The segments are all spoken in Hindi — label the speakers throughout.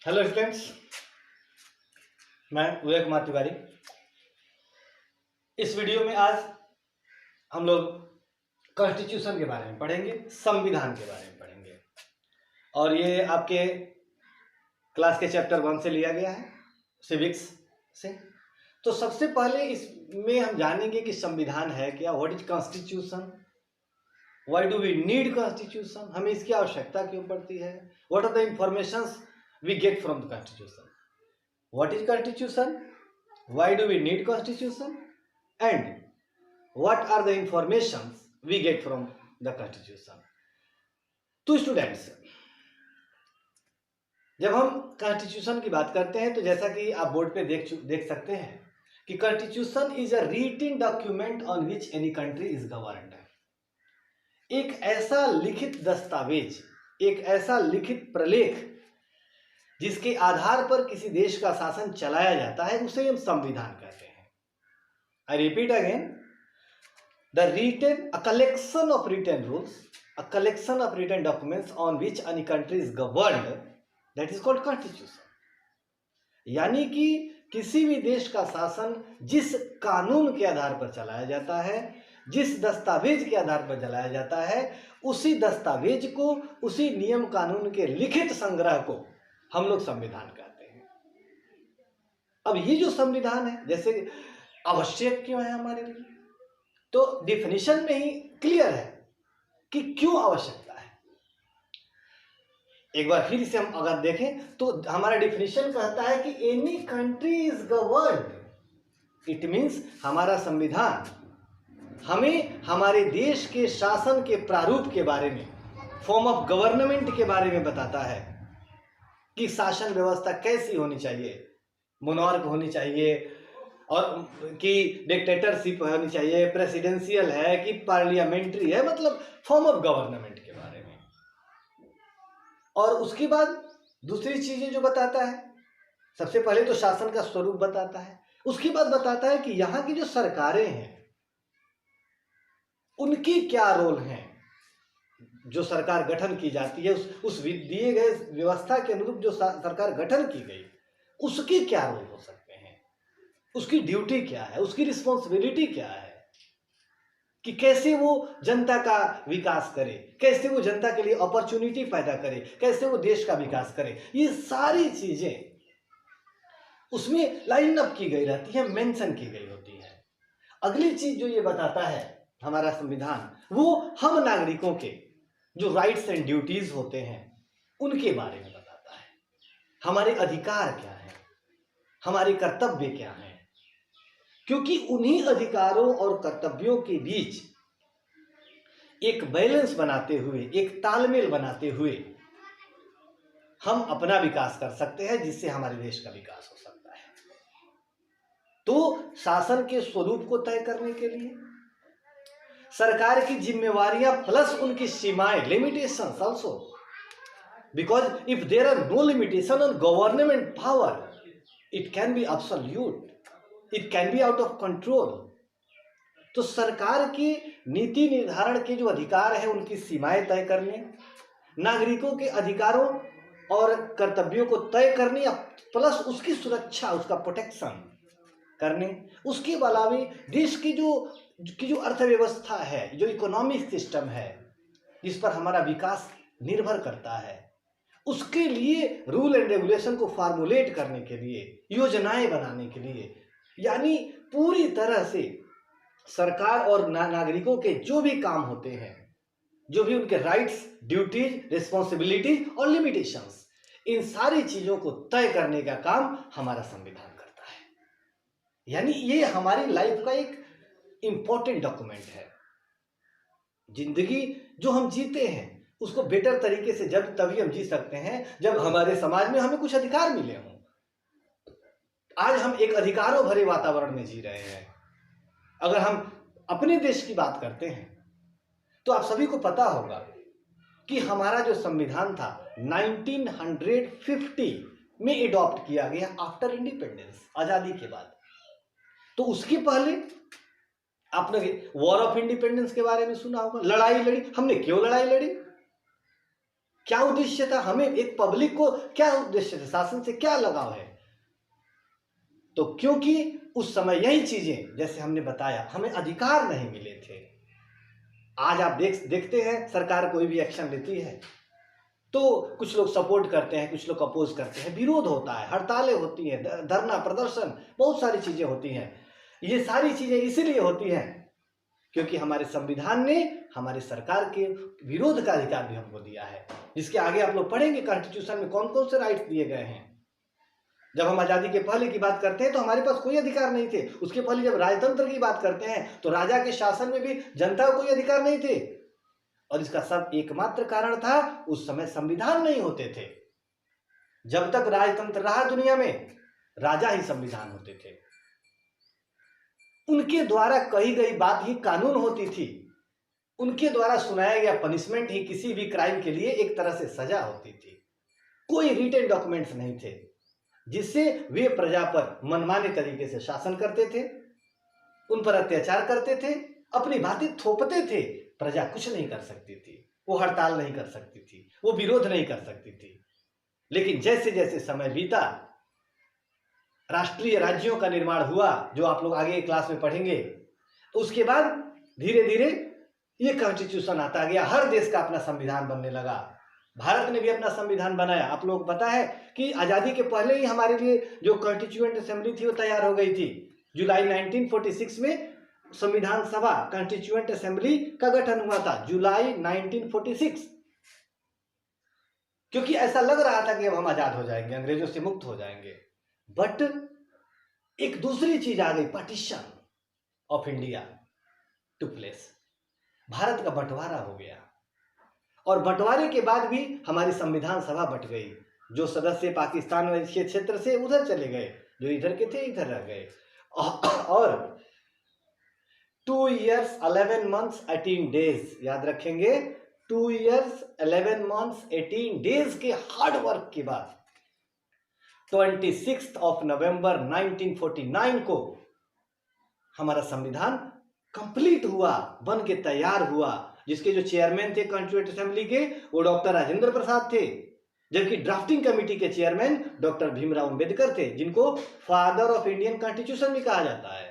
Speaker 1: हेलो स्टूडेंट्स, मैं उदय कुमार तिवारी। इस वीडियो में आज हम लोग कॉन्स्टिट्यूशन के बारे में पढ़ेंगे, संविधान के बारे में पढ़ेंगे। और ये आपके क्लास के चैप्टर 1 से लिया गया है, सिविक्स से। तो सबसे पहले इसमें हम जानेंगे कि संविधान है क्या, what is constitution, why do we need constitution, हमें इसकी आवश्यकता क्यों पड़ती है, what are the informations we get from the constitution, what is constitution, why do we need constitution, and what are the informations we get from the constitution। तो स्टूडेंट्स, जब हम कॉन्स्टिट्यूशन की बात करते हैं तो जैसा कि आप बोर्ड पे देख सकते हैं कि constitution is a written document on which any country is governed. एक ऐसा लिखित दस्तावेज, एक ऐसा लिखित प्रलेख जिसके आधार पर किसी देश का शासन चलाया जाता है, उसे हम संविधान कहते हैं। I repeat again, a collection of written rules, a collection of written documents on which any country is governed, that is called constitution। यानी कि किसी भी देश का शासन जिस कानून के आधार पर चलाया जाता है, जिस दस्तावेज के आधार पर चलाया जाता है, उसी दस्तावेज को, उसी नियम कानून के लिखित संग्रह को हम लोग संविधान कहते हैं। अब ये जो संविधान है, जैसे आवश्यक क्यों है हमारे लिए, तो डिफिनीशन में ही क्लियर है कि क्यों आवश्यकता है। एक बार फिर इसे हम अगर देखें तो हमारा डिफिनीशन कहता है कि any country is governed, it means हमारा संविधान हमें हमारे देश के शासन के प्रारूप के बारे में, फॉर्म ऑफ गवर्नमेंट के बारे में बताता है कि शासन व्यवस्था कैसी होनी चाहिए, मोनार्क होनी चाहिए और कि डिक्टेटरशिप होनी चाहिए, प्रेसिडेंशियल है कि पार्लियामेंट्री है, मतलब फॉर्म ऑफ गवर्नमेंट के बारे में। और उसके बाद दूसरी चीजें जो बताता है, सबसे पहले तो शासन का स्वरूप बताता है, उसके बाद बताता है कि यहाँ की जो सरकारें हैं उनकी क्या रोल है, जो सरकार गठन की जाती है उस दिए गए व्यवस्था के अनुरूप जो सरकार गठन की गई उसके क्या रोल हो सकते हैं, उसकी ड्यूटी क्या है, उसकी रिस्पॉन्सिबिलिटी क्या है, कि कैसे वो जनता का विकास करे, कैसे वो जनता के लिए अपॉर्चुनिटी पैदा करे, कैसे वो देश का विकास करे। ये सारी चीजें उसमें लाइन अप की गई रहती है, मेंशन की गई होती है। अगली चीज जो ये बताता है हमारा संविधान, वो हम नागरिकों के जो राइट्स एंड ड्यूटीज होते हैं उनके बारे में बताता है। हमारे अधिकार क्या है, हमारे कर्तव्य क्या है, क्योंकि उन्हीं अधिकारों और कर्तव्यों के बीच एक बैलेंस बनाते हुए, एक तालमेल बनाते हुए हम अपना विकास कर सकते हैं, जिससे हमारे देश का विकास हो सकता है। तो शासन के स्वरूप को तय करने के लिए सरकार की जिम्मेवारियां प्लस उनकी सीमाएं, limitations also, because if there are no limitation on government power, it can be absolute, it can be out of control. तो सरकार की नीति निर्धारण के जो अधिकार है उनकी सीमाएं तय करने, नागरिकों के अधिकारों और कर्तव्यों को तय करने, प्लस उसकी सुरक्षा, उसका प्रोटेक्शन करने, उसके अलावा देश की जो अर्थव्यवस्था है, जो इकोनॉमिक सिस्टम है जिस पर हमारा विकास निर्भर करता है, उसके लिए रूल एंड रेगुलेशन को फार्मुलेट करने के लिए, योजनाएं बनाने के लिए, यानी पूरी तरह से सरकार और नागरिकों के जो भी काम होते हैं, जो भी उनके राइट्स, ड्यूटीज, रिस्पॉन्सिबिलिटीज और लिमिटेशंस, इन सारी चीजों को तय करने का काम हमारा संविधान करता है। यानी ये हमारी लाइफ का एक इंपॉर्टेंट डॉक्यूमेंट है। जिंदगी जो हम जीते हैं उसको बेटर तरीके से जब तभी हम जी सकते हैं जब हमारे समाज में हमें कुछ अधिकार मिले हों। आज हम एक अधिकारों भरे वातावरण में जी रहे हैं। अगर हम अपने देश की बात करते हैं तो आप सभी को पता होगा कि हमारा जो संविधान था 1950 में एडॉप्ट किया गया, आफ्टर इंडिपेंडेंस, आजादी के बाद। तो उसके पहले आपने वॉर ऑफ इंडिपेंडेंस के बारे में सुना होगा, लड़ाई लड़ी। हमने क्यों लड़ाई लड़ी, क्या उद्देश्य था, हमें एक पब्लिक को क्या उद्देश्य था, शासन से क्या लगाव है। तो क्योंकि उस समय यही चीजें, जैसे हमने बताया, हमें अधिकार नहीं मिले थे। आज आप देखते हैं सरकार कोई भी एक्शन लेती है तो कुछ लोग सपोर्ट करते हैं, कुछ लोग अपोज करते हैं, विरोध होता है, हड़तालें होती हैं, धरना प्रदर्शन, बहुत सारी चीजें होती हैं। ये सारी चीजें इसीलिए होती हैं क्योंकि हमारे संविधान ने हमारी सरकार के विरोध का अधिकार भी हमको दिया है, जिसके आगे आप लोग पढ़ेंगे कॉन्स्टिट्यूशन में कौन कौन से राइट्स दिए गए हैं। जब हम आजादी के पहले की बात करते हैं तो हमारे पास कोई अधिकार नहीं थे। उसके पहले जब राजतंत्र की बात करते हैं तो राजा के शासन में भी जनता को कोई अधिकार नहीं थे, और इसका सब एकमात्र कारण था उस समय संविधान नहीं होते थे। जब तक राजतंत्र रहा दुनिया में, राजा ही संविधान होते थे, उनके द्वारा कही गई बात ही कानून होती थी, उनके द्वारा सुनाया गया पनिशमेंट ही किसी भी क्राइम के लिए एक तरह से सजा होती थी। कोई रिटन डॉक्यूमेंट्स नहीं थे जिससे वे प्रजा पर मनमाने तरीके से शासन करते थे, उन पर अत्याचार करते थे, अपनी बातें थोपते थे। प्रजा कुछ नहीं कर सकती थी, वो हड़ताल नहीं कर सकती थी, वो विरोध नहीं कर सकती थी। लेकिन जैसे जैसे समय बीता, राष्ट्रीय राज्यों का निर्माण हुआ, जो आप लोग आगे क्लास में पढ़ेंगे, तो उसके बाद धीरे धीरे ये कॉन्स्टिट्यूशन आता गया। हर देश का अपना संविधान बनने लगा। भारत ने भी अपना संविधान बनाया। आप लोग पता है कि आजादी के पहले ही हमारे लिए जो कॉन्स्टिट्यूएंट असेंबली थी वो तैयार हो गई थी। जुलाई 1946 में संविधान सभा कॉन्स्टिट्यूएंट असेंबली का गठन हुआ था, जुलाई 1946। क्योंकि ऐसा लग रहा था कि अब हम आजाद हो जाएंगे, अंग्रेजों से मुक्त हो जाएंगे। बट एक दूसरी चीज आ गई, partition of India took place. Bharat का बंटवारा हो गया, और बंटवारे के बाद भी हमारी संविधान सभा बट गई। जो सदस्य पाकिस्तान के क्षेत्र से उधर चले गए, जो इधर के थे इधर रह गए। और 2 years 11 months 18 days, याद रखेंगे, 2 years 11 months 18 days के हार्ड वर्क के बाद 26 नवंबर 1949 को हमारा संविधान कंप्लीट हुआ, बन के तैयार हुआ। जिसके जो चेयरमैन थे कॉन्स्टिट्यूएंट असेंबली के, वो डॉक्टर राजेंद्र प्रसाद थे, जबकि ड्राफ्टिंग कमेटी के चेयरमैन डॉक्टर भीमराव अंबेडकर थे, जिनको फादर ऑफ इंडियन कॉन्स्टिट्यूशन भी कहा जाता है।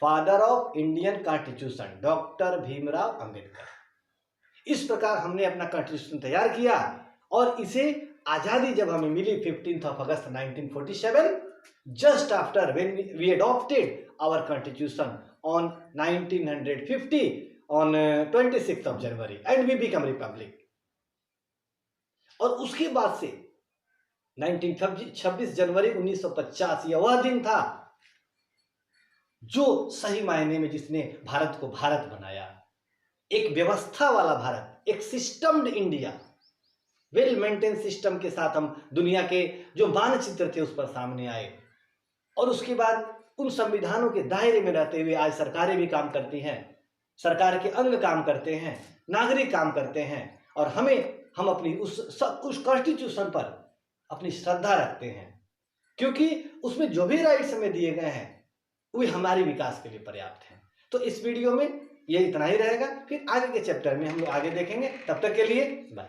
Speaker 1: Father of Indian constitution doctor Bhimrao Ambedkar. इस प्रकार हमने अपना कॉन्स्टिट्यूशन तैयार किया, और इसे आजादी जब हमें मिली 15 अगस्त 1947, just after when we adopted our constitution on 1950 on 26 January and we become republic। और उसके बाद से 26 जनवरी 1950 यह वह दिन था जो सही मायने में जिसने भारत को भारत बनाया। एक व्यवस्था वाला भारत, एक सिस्टम्ड इंडिया, वेल मेंटेन सिस्टम के साथ हम दुनिया के जो मानचित्र थे उस पर सामने आए। और उसके बाद उन संविधानों के दायरे में रहते हुए आज सरकारें भी काम करती हैं, सरकार के अंग काम करते हैं, नागरिक काम करते हैं, और हम अपनी उस कॉन्स्टिट्यूशन पर अपनी श्रद्धा रखते हैं, क्योंकि उसमें जो भी राइट्स हमें दिए गए हैं वे हमारे विकास के लिए पर्याप्त हैं। तो इस वीडियो में ये इतना ही रहेगा, फिर आगे के चैप्टर में हम लोग आगे देखेंगे। तब तक के लिए बाय।